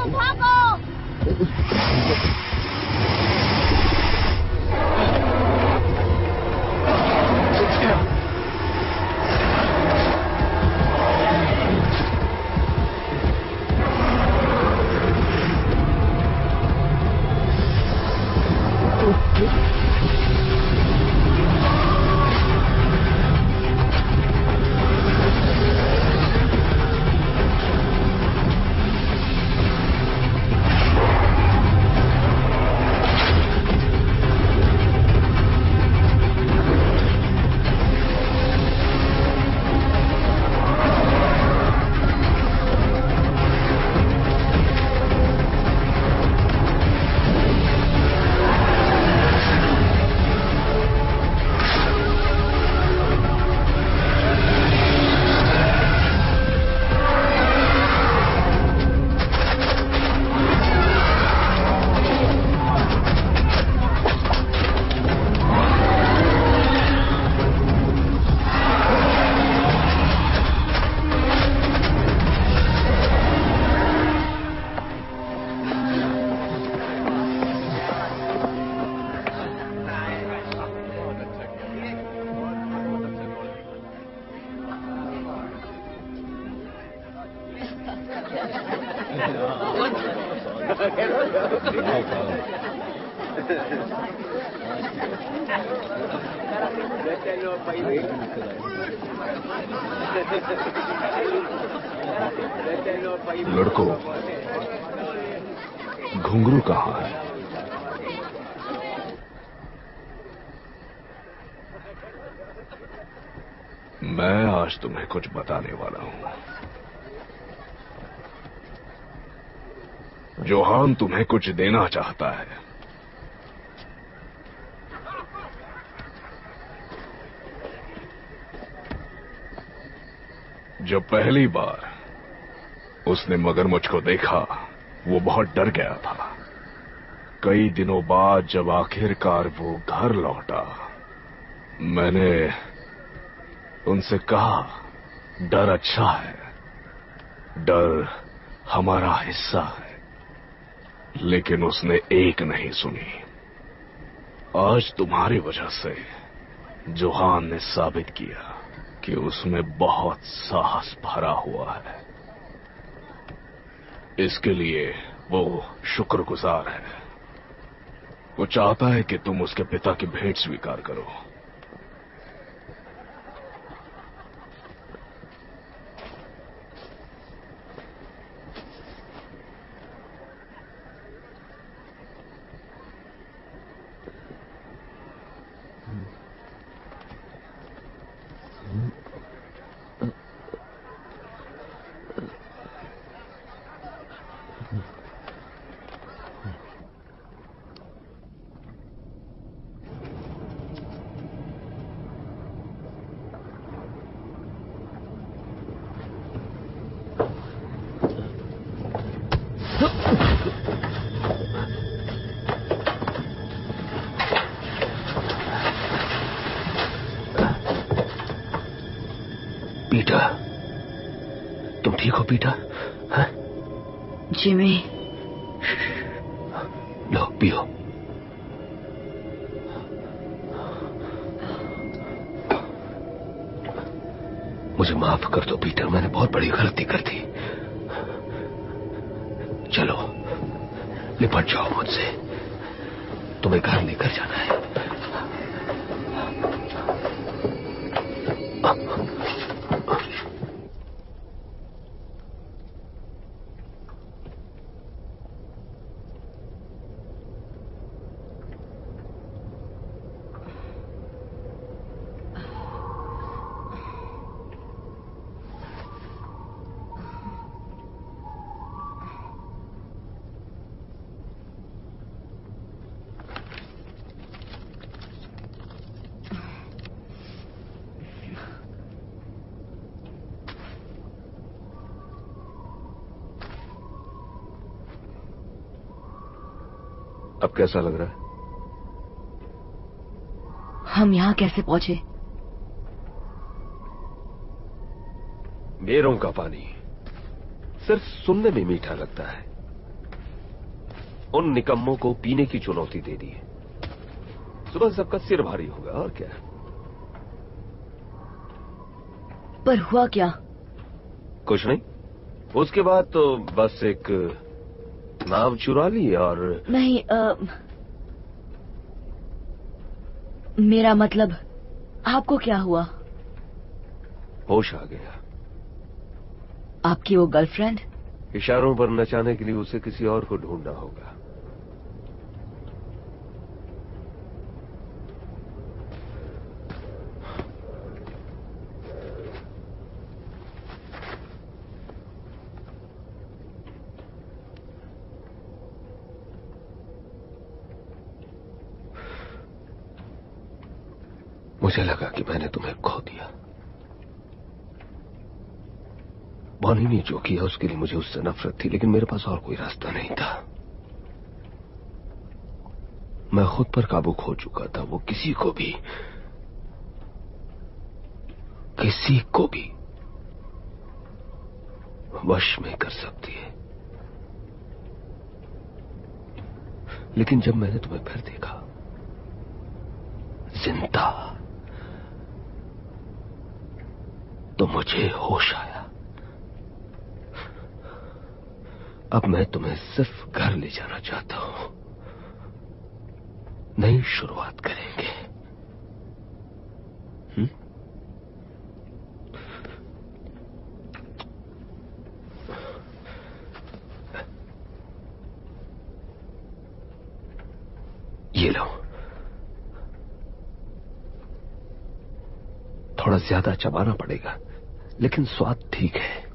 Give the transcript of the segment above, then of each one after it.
भागो! लड़कों, घुंघरू कहाँ है? मैं आज तुम्हें कुछ बताने वाला हूं। जोहान तुम्हें कुछ देना चाहता है। जब पहली बार उसने मगरमच्छ को देखा, वो बहुत डर गया था। कई दिनों बाद जब आखिरकार वो घर लौटा, मैंने उनसे कहा, डर अच्छा है, डर हमारा हिस्सा है। लेकिन उसने एक नहीं सुनी। आज तुम्हारी वजह से जोहान ने साबित किया कि उसमें बहुत साहस भरा हुआ है। इसके लिए वो शुक्रगुजार है। वो चाहता है कि तुम उसके पिता की भेंट स्वीकार करो। पीटर, तुम ठीक हो पीटर? हाँ? जिमी, लो पियो। मुझे माफ कर दो पीटर, मैंने बहुत बड़ी गलती कर दी। चलो निपट जाओ मुझसे, तुम्हें घर लेकर जाना है। अब कैसा लग रहा है? हम यहां कैसे पहुंचे? मेरों का पानी सिर्फ सुनने में मीठा लगता है। उन निकम्मों को पीने की चुनौती दे दी। सुबह सबका सिर भारी होगा और क्या। पर हुआ क्या? कुछ नहीं। उसके बाद तो बस एक नाव चुरा ली और नहीं, मेरा मतलब आपको क्या हुआ? होश आ गया। आपकी वो गर्लफ्रेंड? इशारों पर नचाने के लिए उसे किसी और को ढूंढना होगा। मुझे लगा कि मैंने तुम्हें खो दिया। बॉनी ने जो किया उसके लिए मुझे उससे नफरत थी, लेकिन मेरे पास और कोई रास्ता नहीं था। मैं खुद पर काबू खो चुका था। वो किसी को भी वश में कर सकती है। लेकिन जब मैंने तुम्हें फिर देखा जिंदा, तो मुझे होश आया। अब मैं तुम्हें सिर्फ घर ले जाना चाहता हूं। नई शुरुआत करेंगे। ये लो। थोड़ा ज्यादा चबाना पड़ेगा, लेकिन स्वाद ठीक है।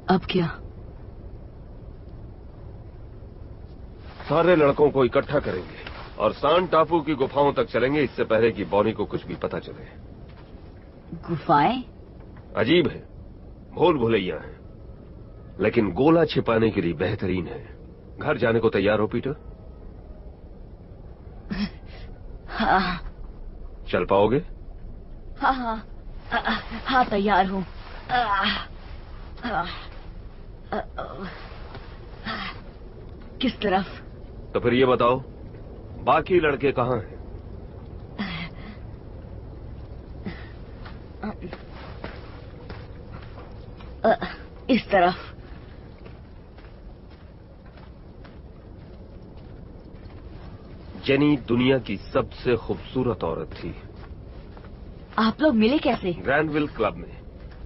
अब क्या? सारे लड़कों को इकट्ठा करेंगे और सांड टापू की गुफाओं तक चलेंगे, इससे पहले कि बॉनी को कुछ भी पता चले। गुफाएं? अजीब है, भूल भुलैया है, लेकिन गोला छिपाने के लिए बेहतरीन है। घर जाने को तैयार हो पीटर? हाँ। चल पाओगे? हाँ हाँ हाँ, तैयार हूँ। किस तरफ? तो फिर ये बताओ, बाकी लड़के कहाँ हैं? इस तरफ। जेनी दुनिया की सबसे खूबसूरत औरत थी। आप लोग मिले कैसे? ग्रैंडविल क्लब में।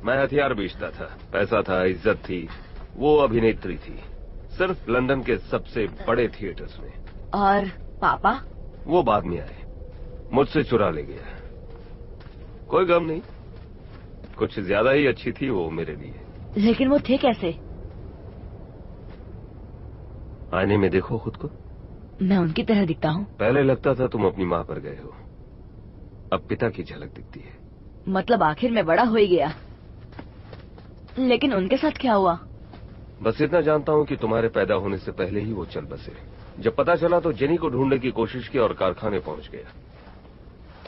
मैं हथियार बेचता था, पैसा था, इज्जत थी। वो अभिनेत्री थी, सिर्फ लंदन के सबसे बड़े थिएटर्स में। और पापा? वो बाद में आए, मुझसे चुरा ले गया। कोई गम नहीं, कुछ ज्यादा ही अच्छी थी वो मेरे लिए। लेकिन वो थे कैसे? आईने में देखो खुद को। मैं उनकी तरह दिखता हूँ? पहले लगता था तुम अपनी माँ पर गए हो, अब पिता की झलक दिखती है। मतलब आखिर में बड़ा हो ही गया। लेकिन उनके साथ क्या हुआ? बस इतना जानता हूँ कि तुम्हारे पैदा होने से पहले ही वो चल बसे। जब पता चला तो जेनी को ढूंढने की कोशिश की और कारखाने पहुंच गया।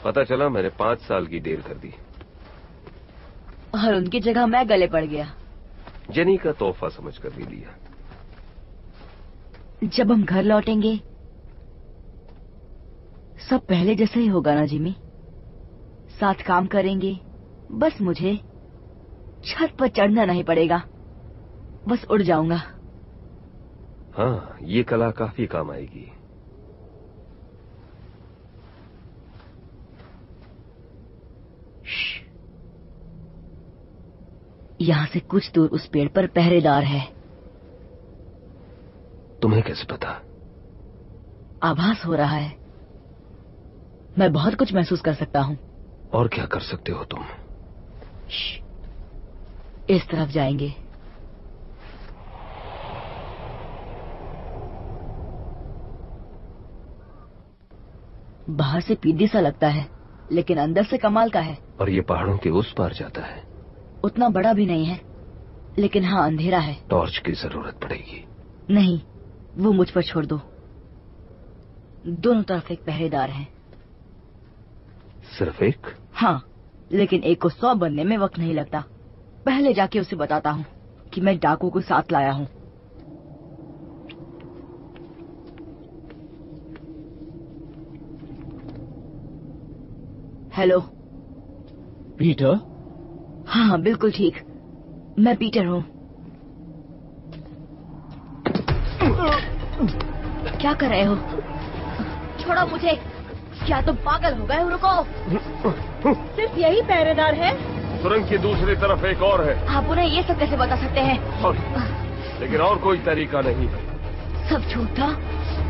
पता चला मैंने 5 साल की देर कर दी। और उनकी जगह मैं गले पड़ गया। जेनी का तोहफा समझ कर ले लिया। जब हम घर लौटेंगे सब पहले जैसा ही होगा ना जिमी? साथ काम करेंगे, बस मुझे छत पर चढ़ना नहीं पड़ेगा, बस उड़ जाऊंगा। हाँ, ये कला काफी काम आएगी। यहाँ से कुछ दूर उस पेड़ पर पहरेदार है। तुम्हें कैसे पता? आभास हो रहा है। मैं बहुत कुछ महसूस कर सकता हूँ। और क्या कर सकते हो तुम? इस तरफ जाएंगे। बाहर से पीदी सा लगता है, लेकिन अंदर से कमाल का है। और ये पहाड़ों के उस पार जाता है। उतना बड़ा भी नहीं है, लेकिन हाँ अंधेरा है। टॉर्च की जरूरत पड़ेगी। नहीं, वो मुझ पर छोड़ दो। दोनों तरफ एक पहरेदार है। सिर्फ एक? हाँ, लेकिन एक को 100 बनने में वक्त नहीं लगता। पहले जाके उसे बताता हूँ कि मैं डाकू को साथ लाया हूँ। Hello Peter? हाँ बिल्कुल ठीक, मैं पीटर हूँ। क्या कर रहे हो? छोड़ो मुझे। क्या तुम पागल हो गए हो? रुको। सिर्फ यही पहरेदार है? सुरंग की दूसरी तरफ एक और है। आप उन्हें ये सब कैसे बता सकते हैं? सॉरी, लेकिन और कोई तरीका नहीं। सब झूठ था।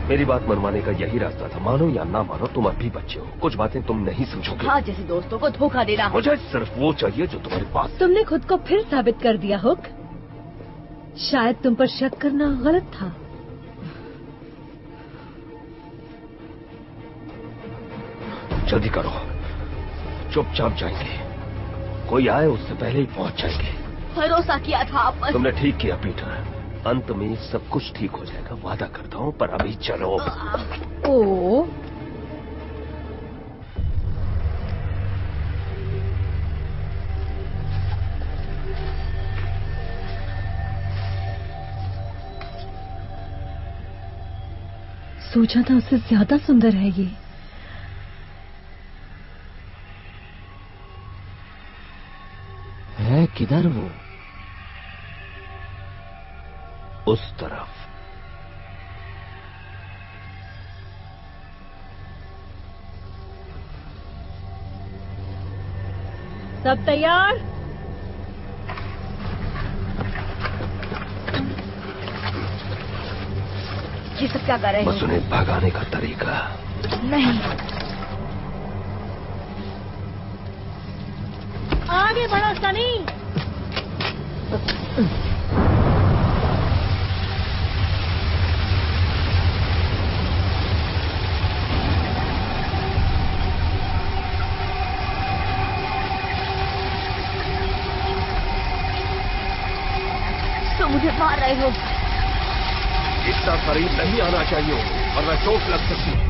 मेरी बात मनवाने का यही रास्ता था। मानो या ना मानो, तुम अब भी बच्चे हो। कुछ बातें तुम नहीं समझोगे। हाँ, जैसे दोस्तों को धोखा देना। मुझे सिर्फ वो चाहिए जो तुम्हारे पास। तुमने खुद को फिर साबित कर दिया हुक। शायद तुम पर शक करना गलत था। जल्दी करो, चुपचाप जाएंगे। कोई आए उससे पहले ही पहुंच जाएंगे। भरोसा किया था आप पर। तुमने ठीक किया पीटर। अंत में सब कुछ ठीक हो जाएगा, वादा करता हूँ। पर अभी चलो। ओ, सोचा था उससे ज्यादा सुंदर है ये। है किधर वो? उस तरफ। सब तैयार? ये सब क्या कर रहे बस हो? उन्हें भगाने का तरीका। नहीं, आगे बढ़ो सनी। तो मुझे मार रहे हो। इतना करीब नहीं आना चाहिए, वरना चोट लग सकती है।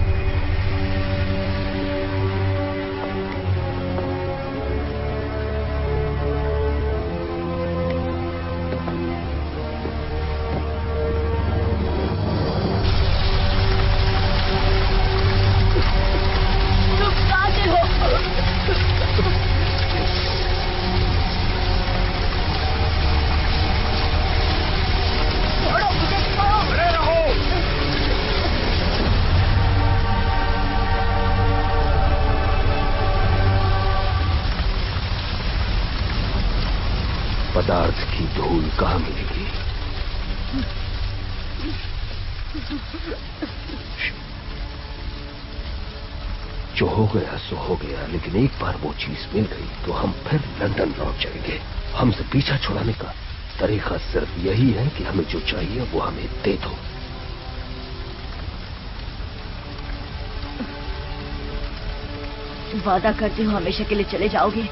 पदार्थ की धूल कहाँ मिलेगी? जो हो गया सो हो गया, लेकिन एक बार वो चीज मिल गई तो हम फिर लंदन लौट जाएंगे। हमसे पीछा छुड़ाने का तरीका सिर्फ यही है कि हमें जो चाहिए वो हमें दे दो। वादा करते हो हमेशा के लिए चले जाओगे?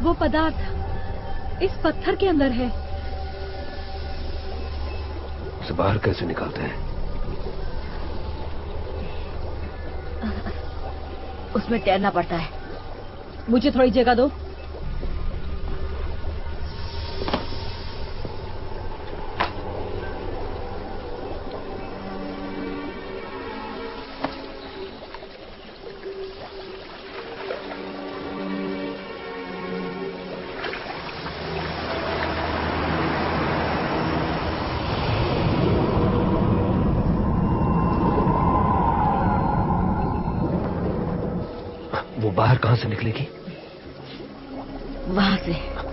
वो पदार्थ इस पत्थर के अंदर है। उसे बाहर कैसे निकालते हैं? उसमें तैरना पड़ता है। मुझे थोड़ी जगह दो। वो बाहर कहां से निकलेगी? वहां से।